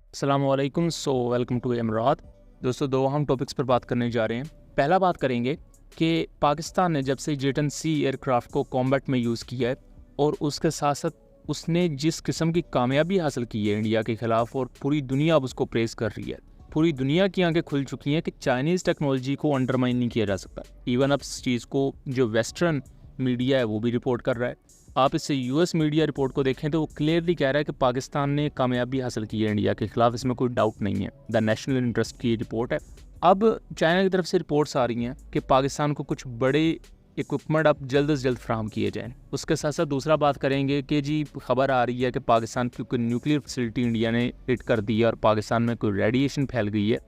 अस्सलामुअलैकुम। Welcome to इमरात। दोस्तों, दो हम टॉपिक्स पर बात करने जा रहे हैं। पहला बात करेंगे कि पाकिस्तान ने जब से जेटन सी एयरक्राफ्ट को कॉम्बैट में यूज़ किया है और उसके साथ साथ उसने जिस किस्म की कामयाबी हासिल की है इंडिया के ख़िलाफ़, और पूरी दुनिया अब उसको प्रेज़ कर रही है। पूरी दुनिया की आंखें खुल चुकी हैं कि चाइनीज़ टेक्नोलॉजी को अंडरमाइन नहीं किया जा सकता। इवन अब इस चीज़ को जो वेस्टर्न मीडिया है वो भी रिपोर्ट कर रहा है। आप इससे यूएस मीडिया रिपोर्ट को देखें तो वो क्लियरली कह रहा है कि पाकिस्तान ने कामयाबी हासिल की है इंडिया के खिलाफ, इसमें कोई डाउट नहीं है। द नेशनल इंटरेस्ट की रिपोर्ट है। अब चाइना की तरफ से रिपोर्ट्स आ रही हैं कि पाकिस्तान को कुछ बड़े इक्विपमेंट अब जल्द से जल्द फराहम किए जाएँ। उसके साथ साथ दूसरा बात करेंगे कि जी खबर आ रही है कि पाकिस्तान की कोई न्यूक्लियर फैसिलिटी इंडिया ने हिट कर दी है और पाकिस्तान में कोई रेडिएशन फैल गई है।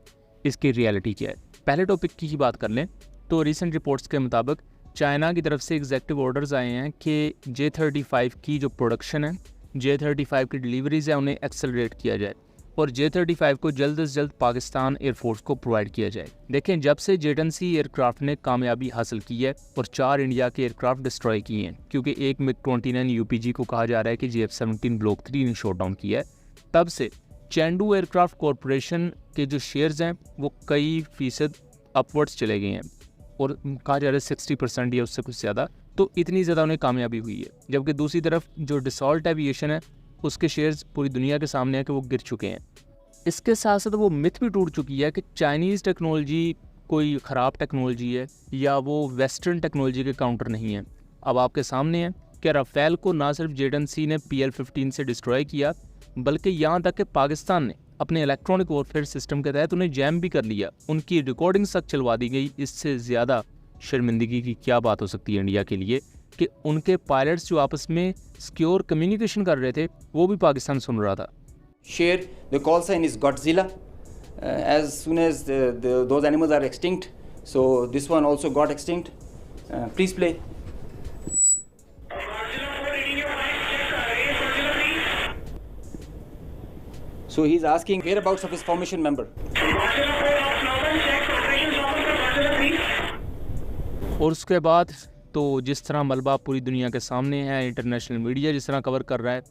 इसकी रियलिटी क्या है? पहले टॉपिक की ही बात कर लें तो रिसेंट रिपोर्ट्स के मुताबिक चाइना की तरफ से एग्जेक्टिव ऑर्डर्स आए हैं कि J-35 की जो प्रोडक्शन है, J-35 की डिलीवरीज है, उन्हें एक्सेलरेट किया जाए और J-35 को जल्द से जल्द पाकिस्तान एयरफोर्स को प्रोवाइड किया जाए। देखें, जब से जेटन सी एयरक्राफ्ट ने कामयाबी हासिल की है और 4 इंडिया के एयरक्राफ्ट डिस्ट्रॉय किए हैं, क्योंकि एक MiG-29 UPG को कहा जा रहा है कि J-F-17 ब्लॉक 3 ने शॉट डाउन किया है, तब से चेंडू एयरक्राफ्ट कॉरपोरेशन के जो शेयर्स हैं वो कई फीसद अपवर्ड्स चले गए हैं और कहा जा रहा है 60% या उससे कुछ ज़्यादा। तो इतनी ज़्यादा उन्हें कामयाबी हुई है। जबकि दूसरी तरफ जो डिसॉल्ट एविएशन है उसके शेयर्स पूरी दुनिया के सामने है कि वो गिर चुके हैं। इसके साथ साथ वो मिथ भी टूट चुकी है कि चाइनीज़ टेक्नोलॉजी कोई ख़राब टेक्नोलॉजी है या वो वेस्टर्न टेक्नोलॉजी के काउंटर नहीं है। अब आपके सामने है कि राफेल को ना सिर्फ जेटन सी ने PL-15 से डिस्ट्रॉय किया, बल्कि यहाँ तक कि पाकिस्तान ने अपने इलेक्ट्रॉनिक वॉरफेयर सिस्टम के तहत उन्हें जैम भी कर लिया, उनकी रिकॉर्डिंग्स तक चलवा दी गई। इससे ज़्यादा शर्मिंदगी की क्या बात हो सकती है इंडिया के लिए कि उनके पायलट्स जो आपस में सिक्योर कम्युनिकेशन कर रहे थे वो भी पाकिस्तान सुन रहा था। Share, the call sign is Godzilla. As soon as those animals are extinct, so this one also got extinct. Please play. So he's asking whereabouts of his formation member. और उसके बाद तो जिस तरह मलबा पूरी दुनिया के सामने है, इंटरनेशनल मीडिया जिस तरह कवर कर रहा है,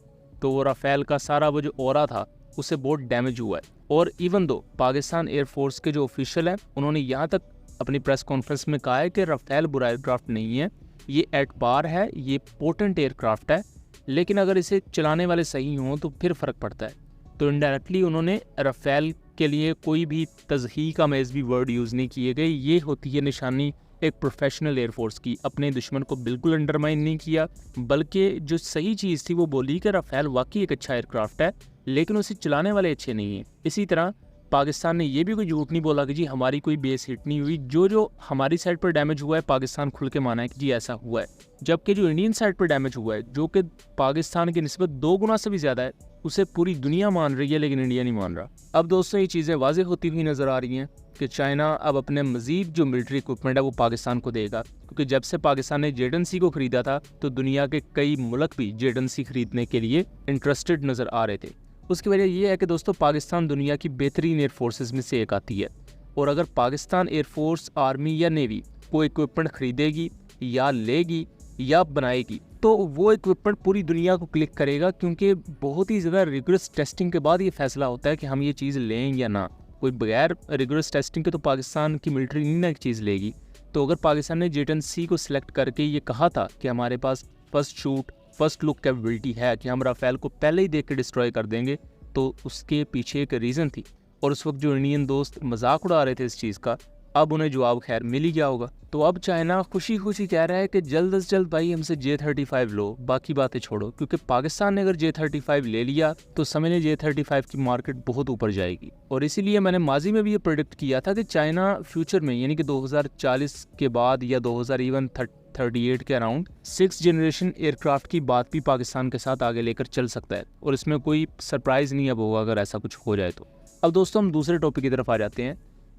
तो वो राफेल का सारा वो जो ऑरा था उससे बहुत डैमेज हुआ है। और इवन दो पाकिस्तान एयरफोर्स के जो ऑफिशियल हैं उन्होंने यहाँ तक अपनी प्रेस कॉन्फ्रेंस में कहा है कि राफेल बुरा एयरक्राफ्ट नहीं है, ये एट पार है, ये पोटेंट एयरक्राफ्ट है, लेकिन अगर इसे चलाने वाले सही हों तो फिर फ़र्क पड़ता है। तो इनडायरेक्टली उन्होंने राफेल के लिए कोई भी तज़हीक आमेज़ भी वर्ड यूज़ नहीं किए गए। ये होती है निशानी एक प्रोफेशनल एयरफोर्स की। अपने दुश्मन को बिल्कुल अंडरमाइन नहीं किया, बल्कि जो सही चीज़ थी वो बोली कि राफेल वाकई एक अच्छा एयरक्राफ्ट है, लेकिन उसे चलाने वाले अच्छे नहीं हैं। इसी तरह पाकिस्तान ने ये भी कोई झूठ नहीं बोला कि जी हमारी कोई बेस हिट नहीं हुई। जो हमारी साइड पर डैमेज हुआ है पाकिस्तान खुल के माना है कि जी ऐसा हुआ है, जबकि जो इंडियन साइड पर डैमेज हुआ है जो कि पाकिस्तान की निस्बत 2 गुना से भी ज़्यादा है, उसे पूरी दुनिया मान रही है लेकिन इंडिया नहीं मान रहा। अब दोस्तों, ये चीज़ें वाज़ेह होती हुई नज़र आ रही हैं कि चाइना अब अपने मज़ीद जो मिलिट्री इक्विपमेंट है वो पाकिस्तान को देगा, क्योंकि जब से पाकिस्तान ने जेटन सी को ख़रीदा था तो दुनिया के कई मुल्क भी जेटन सी खरीदने के लिए इंटरेस्टेड नज़र आ रहे थे। उसकी वजह यह है कि दोस्तों पाकिस्तान दुनिया की बेहतरीन एयरफोर्सेस में से एक आती है, और अगर पाकिस्तान एयरफोर्स, आर्मी या नेवी कोई इक्विपमेंट खरीदेगी या लेगी या बनाएगी तो वो इक्विपमेंट पूरी दुनिया को क्लिक करेगा, क्योंकि बहुत ही ज़्यादा रिगरस टेस्टिंग के बाद ये फैसला होता है कि हम ये चीज़ लें या ना। कोई बगैर रिगरस टेस्टिंग के तो पाकिस्तान की मिलिट्री नहीं ना एक चीज़ लेगी। तो अगर पाकिस्तान ने जेटन सी को सिलेक्ट करके ये कहा था कि हमारे पास first shoot first look capability है कि हम राफेल को पहले ही देख के डिस्ट्रॉय कर देंगे, तो उसके पीछे एक रीज़न थी। और उस वक्त जो इंडियन दोस्त मजाक उड़ा रहे थे इस चीज़ का, अब उन्हें जवाब खैर मिल ही गया होगा। तो अब चाइना खुशी खुशी कह रहा है कि जल्द से जल्द भाई हमसे J-35 लो, बाकी बातें छोड़ो, क्योंकि पाकिस्तान ने अगर J-35 ले लिया तो समझ लें J-35 की मार्केट बहुत ऊपर जाएगी। और इसीलिए मैंने माजी में भी ये प्रेडिक्ट किया था कि चाइना फ्यूचर में यानी कि 2040 के बाद या 2038 के अराउंड 6th जनरेशन एयरक्राफ्ट की बात भी पाकिस्तान के साथ आगे लेकर चल सकता है, और इसमें कोई सरप्राइज़ नहीं अब होगा अगर ऐसा कुछ हो जाए तो। अब दोस्तों हम दूसरे टॉपिक की तरफ आ जाते हैं।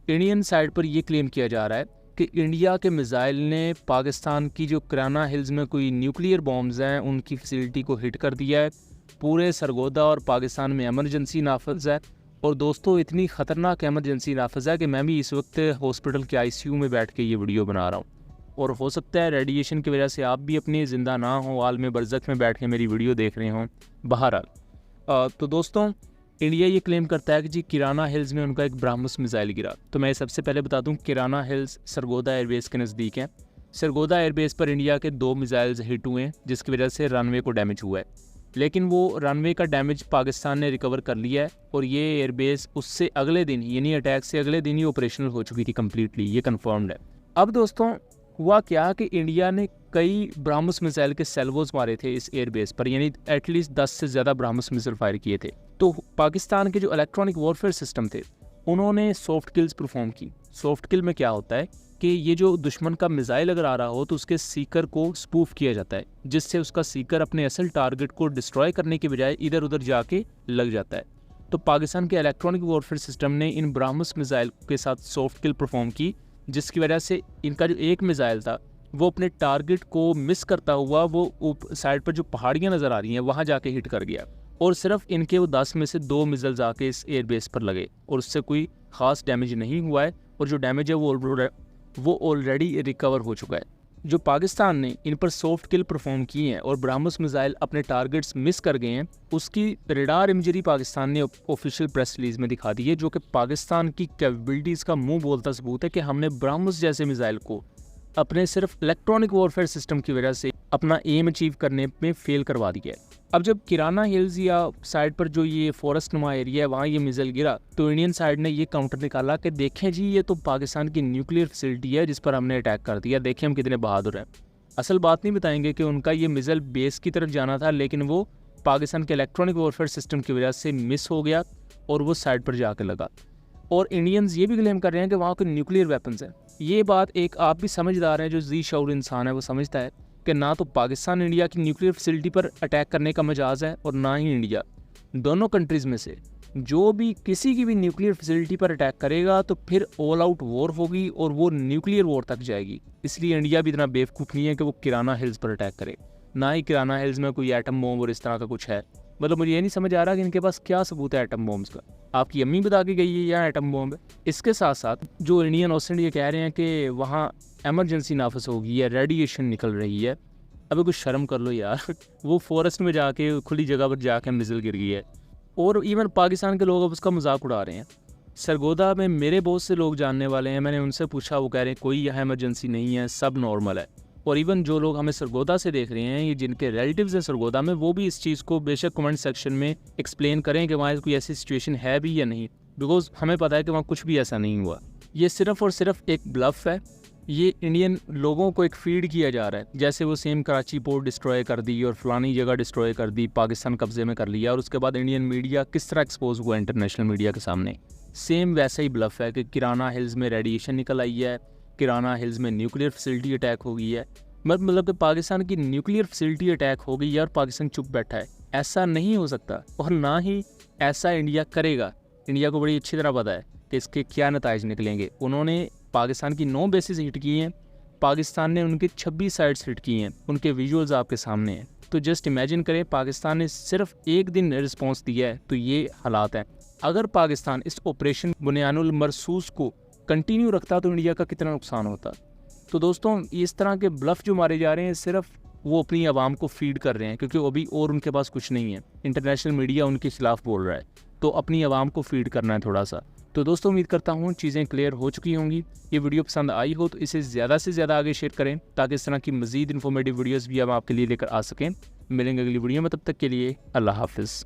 इंडियन साइड पर यह क्लेम किया जा रहा है कि इंडिया के मिसाइल ने पाकिस्तान की जो कराना हिल्स में कोई न्यूक्लियर बॉम्ब्स हैं उनकी फैसिलिटी को हिट कर दिया है। पूरे सरगोदा और पाकिस्तान में एमरजेंसी नाफज है, और दोस्तों इतनी ख़तरनाक एमरजेंसी नाफज है कि मैं भी इस वक्त हॉस्पिटल के ICU में बैठ के ये वीडियो बना रहा हूँ, और हो सकता है रेडिएशन की वजह से आप भी अपनी ज़िंदा ना हो, आलम बरज़ख में बैठ के मेरी वीडियो देख रहे हों। बहरहाल तो दोस्तों इंडिया ये क्लेम करता है कि जी किराना हिल्स में उनका एक ब्राह्मोस मिसाइल गिरा। तो मैं सबसे पहले बता दूं, किराना हिल्स सरगोदा एयरबेस के नज़दीक हैं। सरगोदा एयरबेस पर इंडिया के 2 मिसाइल्स हिट हुए हैं, जिसकी वजह से रनवे को डैमेज हुआ है। लेकिन वो रनवे का डैमेज पाकिस्तान ने रिकवर कर लिया है और ये एयरबेस उससे अगले दिन, यानी अटैक से अगले दिन ही ऑपरेशनल हो चुकी थी कम्प्लीटली, ये कन्फर्म्ड है। अब दोस्तों हुआ क्या कि इंडिया ने कई ब्राह्मोस मिसाइल के सेल्वोज मारे थे इस एयरबेस पर, यानी एटलीस्ट 10 से ज़्यादा ब्राह्मोस मिसाइल फायर किए थे। तो पाकिस्तान के जो इलेक्ट्रॉनिक वॉरफेयर सिस्टम थे उन्होंने सॉफ्ट किल्स परफॉर्म की। सॉफ्ट किल में क्या होता है कि ये जो दुश्मन का मिसाइल अगर आ रहा हो तो उसके सीकर को स्पूफ किया जाता है, जिससे उसका सीकर अपने असल टारगेट को डिस्ट्रॉय करने के बजाय इधर उधर जाके लग जाता है। तो पाकिस्तान के इलेक्ट्रॉनिक वॉरफेयर सिस्टम ने इन ब्राह्मोस मिसाइल के साथ सॉफ्ट किल परफॉर्म की, जिसकी वजह से इनका जो एक मिसाइल था वो अपने टारगेट को मिस करता हुआ वो साइड पर जो पहाड़ियाँ नज़र आ रही हैं वहाँ जाके हिट कर गया। और सिर्फ इनके वो 10 में से 2 मिसाइल्स आके इस एयरबेस पर लगे और उससे कोई ख़ास डैमेज नहीं हुआ है, और जो डैमेज है वो ऑलरेडी रिकवर हो चुका है। जो पाकिस्तान ने इन पर सॉफ्ट किल परफॉर्म किए हैं और ब्राह्मोस मिसाइल अपने टारगेट्स मिस कर गए हैं, उसकी रेडार इमेजरी पाकिस्तान ने ऑफिशियल प्रेस रिलीज में दिखा दी है, जो कि पाकिस्तान की कैपेबिलिटीज़ का मुंह बोलता सबूत है कि हमने ब्राह्मोस जैसे मिसाइल को अपने सिर्फ इलेक्ट्रॉनिक वॉरफेयर सिस्टम की वजह से अपना एम अचीव करने में फेल करवा दिया है। अब जब किराना हिल्स या साइड पर जो ये फॉरेस्ट नुमा एरिया है वहाँ ये मिसाइल गिरा तो इंडियन साइड ने ये काउंटर निकाला कि देखें जी ये तो पाकिस्तान की न्यूक्लियर फैसिलिटी है जिस पर हमने अटैक कर दिया, देखें हम कितने बहादुर हैं। असल बात नहीं बताएंगे कि उनका ये मिसाइल बेस की तरफ जाना था, लेकिन वो पाकिस्तान के इलेक्ट्रॉनिक वॉरफेयर सिस्टम की वजह से मिस हो गया और वो साइड पर जाकर लगा। और इंडियंस ये भी क्लेम कर रहे हैं कि वहाँ के न्यूक्लियर वेपन्स हैं। ये बात एक आप भी समझदार हैं, जो जी शऊर इंसान है वो समझता है कि ना तो पाकिस्तान इंडिया की न्यूक्लियर फैसिलिटी पर अटैक करने का मजाज है और ना ही इंडिया। दोनों कंट्रीज़ में से जो भी किसी की भी न्यूक्लियर फैसिलिटी पर अटैक करेगा तो फिर ऑल आउट वॉर होगी और वो न्यूक्लियर वॉर तक जाएगी। इसलिए इंडिया भी इतना बेवकूफ़ नहीं है कि वो किराना हिल्स पर अटैक करे, ना ही किराना हिल्स में कोई एटम बॉम्ब और इस तरह का कुछ है। मतलब मुझे ये नहीं समझ आ रहा कि इनके पास क्या सबूत है एटम बॉम्ब्स का। आपकी अम्मी बता के गई है या एटम बॉम्ब है। इसके साथ साथ जो इंडियन ओशन ये कह रहे हैं कि वहाँ एमरजेंसी नाफिस होगी या रेडिएशन निकल रही है, अबे कुछ शर्म कर लो यार। वो फॉरेस्ट में जाके खुली जगह पर जाके मिसाइल गिर गई है और इवन पाकिस्तान के लोग अब उसका मजाक उड़ा रहे हैं। सरगोदा में मेरे बहुत से लोग जानने वाले हैं, मैंने उनसे पूछा, वो कह रहे हैं कोई यहाँ इमरजेंसी नहीं है, सब नॉर्मल है। और इवन जो लोग हमें सरगोदा से देख रहे हैं, ये जिनके रिलेटिव्स हैं सरगोदा में, वो भी इस चीज़ को बेशक कमेंट सेक्शन में एक्सप्लेन करें कि वहाँ कोई ऐसी सिचुएशन है भी या नहीं, बिकॉज हमें पता है कि वहाँ कुछ भी ऐसा नहीं हुआ। ये सिर्फ और सिर्फ एक ब्लफ है। ये इंडियन लोगों को एक फीड किया जा रहा है, जैसे वो सेम कराची पोर्ट डिस्ट्रॉय कर दी और फलानी जगह डिस्ट्रॉय कर दी, पाकिस्तान कब्जे में कर लिया, और उसके बाद इंडियन मीडिया किस तरह एक्सपोज हुआ इंटरनेशनल मीडिया के सामने। सेम वैसा ही ब्लफ है कि किराना हिल्स में रेडिएशन निकल आई है, किराना हिल्स में न्यूक्लियर फैसिलिटी अटैक हो गई है। मतलब कि पाकिस्तान की न्यूक्लियर फैसिलिटी अटैक हो गई है और पाकिस्तान चुप बैठा है। ऐसा नहीं हो सकता और ना ही ऐसा इंडिया करेगा। इंडिया को बड़ी अच्छी तरह पता है कि इसके क्या नताइज निकलेंगे। उन्होंने पाकिस्तान की 9 बेसिस हिट की हैं, पाकिस्तान ने उनके 26 साइट्स हिट की हैं, उनके विजुअल्स आपके सामने हैं। तो जस्ट इमेजिन करें, पाकिस्तान ने सिर्फ एक दिन रिस्पॉन्स दिया है तो ये हालात हैं। अगर पाकिस्तान इस ऑपरेशन बुनियानुल मरसूस को कंटिन्यू रखता तो इंडिया का कितना नुकसान होता। तो दोस्तों इस तरह के ब्लफ जो मारे जा रहे हैं सिर्फ वो अपनी आवाम को फीड कर रहे हैं, क्योंकि अभी और उनके पास कुछ नहीं है। इंटरनेशनल मीडिया उनके खिलाफ बोल रहा है, तो अपनी आवाम को फीड करना है थोड़ा सा। तो दोस्तों उम्मीद करता हूँ चीज़ें क्लियर हो चुकी होंगी। ये वीडियो पसंद आई हो तो इसे ज़्यादा से ज़्यादा आगे शेयर करें, ताकि इस तरह की मज़ीद इन्फॉर्मेटिव वीडियोज़ भी हम आपके लिए लेकर आ सकें। मिलेंगे अगली वीडियो में, तब तक के लिए अल्लाह हाफिज़।